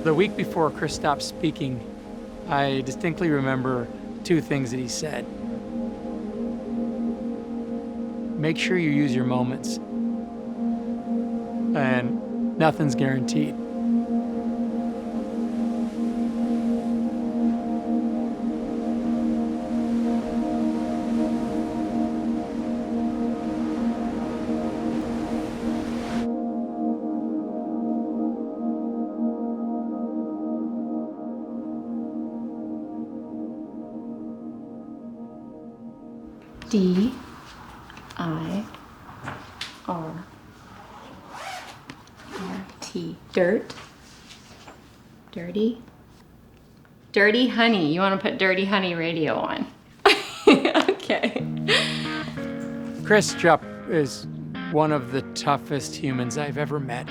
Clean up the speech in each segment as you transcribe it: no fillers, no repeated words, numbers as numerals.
The week before Chris stopped speaking, I distinctly remember two things that he said. Make sure you use your moments, and nothing's guaranteed. D-I-R-R-T. Dirt. Dirty. Dirty Honey. You want to put Dirty Honey Radio on. Okay. Chris Jupp is one of the toughest humans I've ever met,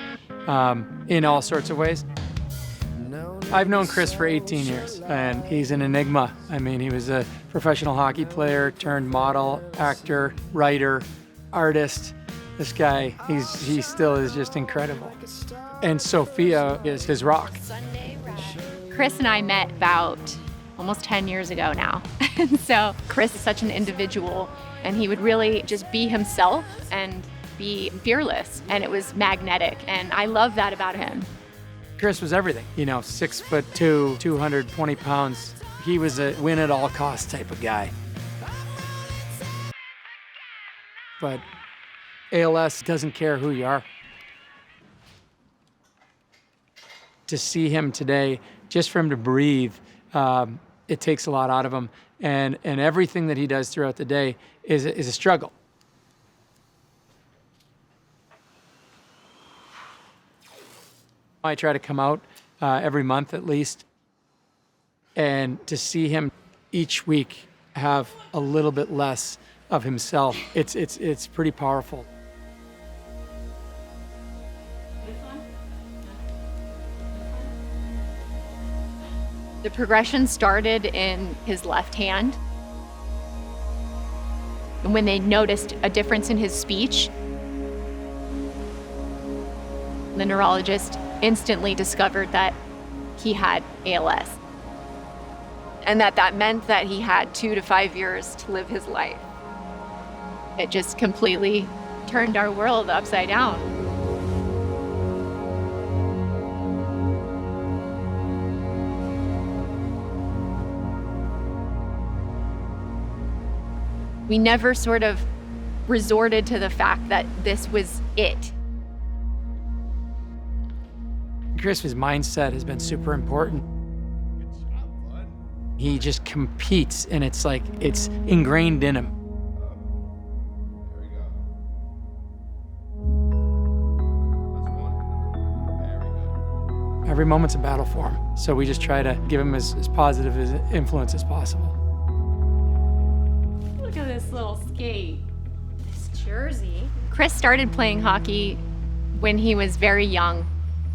in all sorts of ways. I've known Chris for 18 years, and he's an enigma. I mean, he was a professional hockey player turned model, actor, writer, artist. This guy, he still is just incredible. And Sophia is his rock. Chris and I met about almost 10 years ago now. And so Chris is such an individual, and he would really just be himself and be fearless, and it was magnetic, and I love that about him. Chris was everything, 6'2", 220 pounds. He was a win at all costs type of guy. But ALS doesn't care who you are. To see him today, just for him to breathe, it takes a lot out of him. And everything that he does throughout the day is a struggle. I try to come out every month at least, and to see him each week have a little bit less of himself, it's pretty powerful. The progression started in his left hand. And when they noticed a difference in his speech, the neurologist instantly discovered that he had ALS. And that meant that he had 2 to 5 years to live his life. It just completely turned our world upside down. We never sort of resorted to the fact that this was it. Chris's mindset has been super important. He just competes, and it's like it's ingrained in him. There we go. That's one. Very good. Every moment's a battle for him, so we just try to give him as positive as influence as possible. Look at this little skate. This jersey. Chris started playing hockey when he was very young.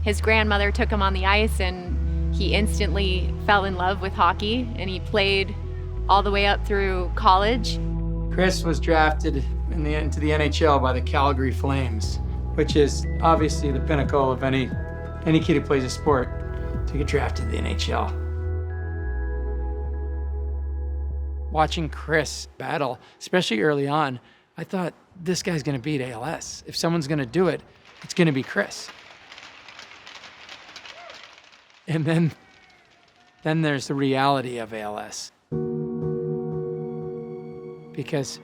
His grandmother took him on the ice, and he instantly fell in love with hockey, and he played all the way up through college. Chris was drafted into the NHL by the Calgary Flames, which is obviously the pinnacle of any kid who plays a sport to get drafted to the NHL. Watching Chris battle, especially early on, I thought, this guy's gonna beat ALS. If someone's gonna do it, it's gonna be Chris. And then there's the reality of ALS. Because,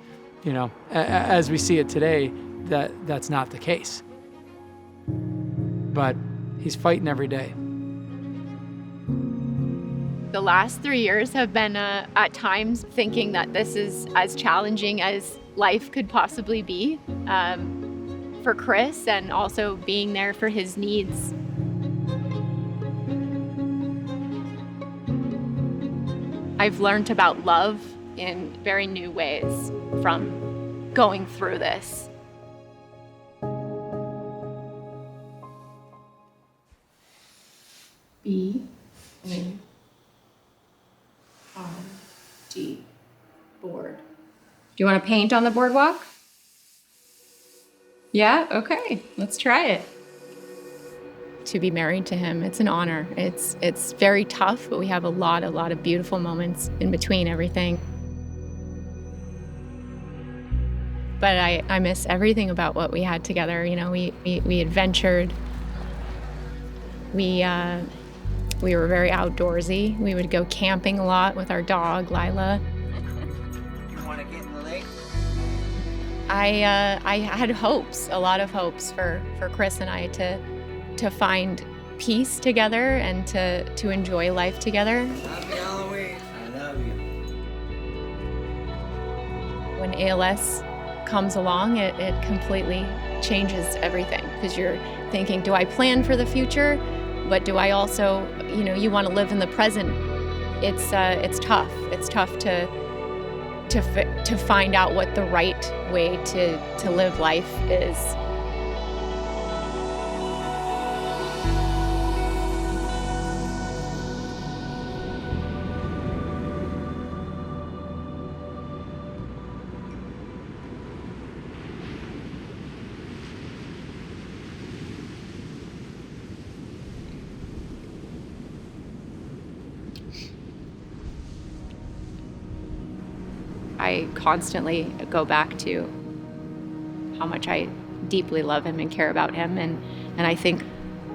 as we see it today, that's not the case. But he's fighting every day. The last 3 years have been, at times, thinking that this is as challenging as life could possibly be for Chris, and also being there for his needs. I've learned about love in very new ways from going through this. B-O-R-D. Board. Do you want to paint on the boardwalk? Yeah? Okay, let's try it. to be married to him. It's an honor. It's very tough, but we have a lot of beautiful moments in between everything. But I miss everything about what we had together. You know, we adventured. We were very outdoorsy. We would go camping a lot with our dog, Lila. You want to get in the lake? I had hopes, a lot of hopes for Chris and I to find peace together and to enjoy life together. Happy Halloween. I love you. When ALS comes along, it completely changes everything, because you're thinking, do I plan for the future? But do I also, you know, you want to live in the present. It's tough. It's tough to find out what the right way to live life is. I constantly go back to how much I deeply love him and care about him, and I think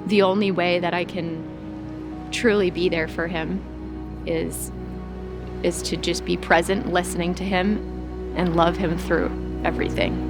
the only way that I can truly be there for him is to just be present, listening to him, and love him through everything.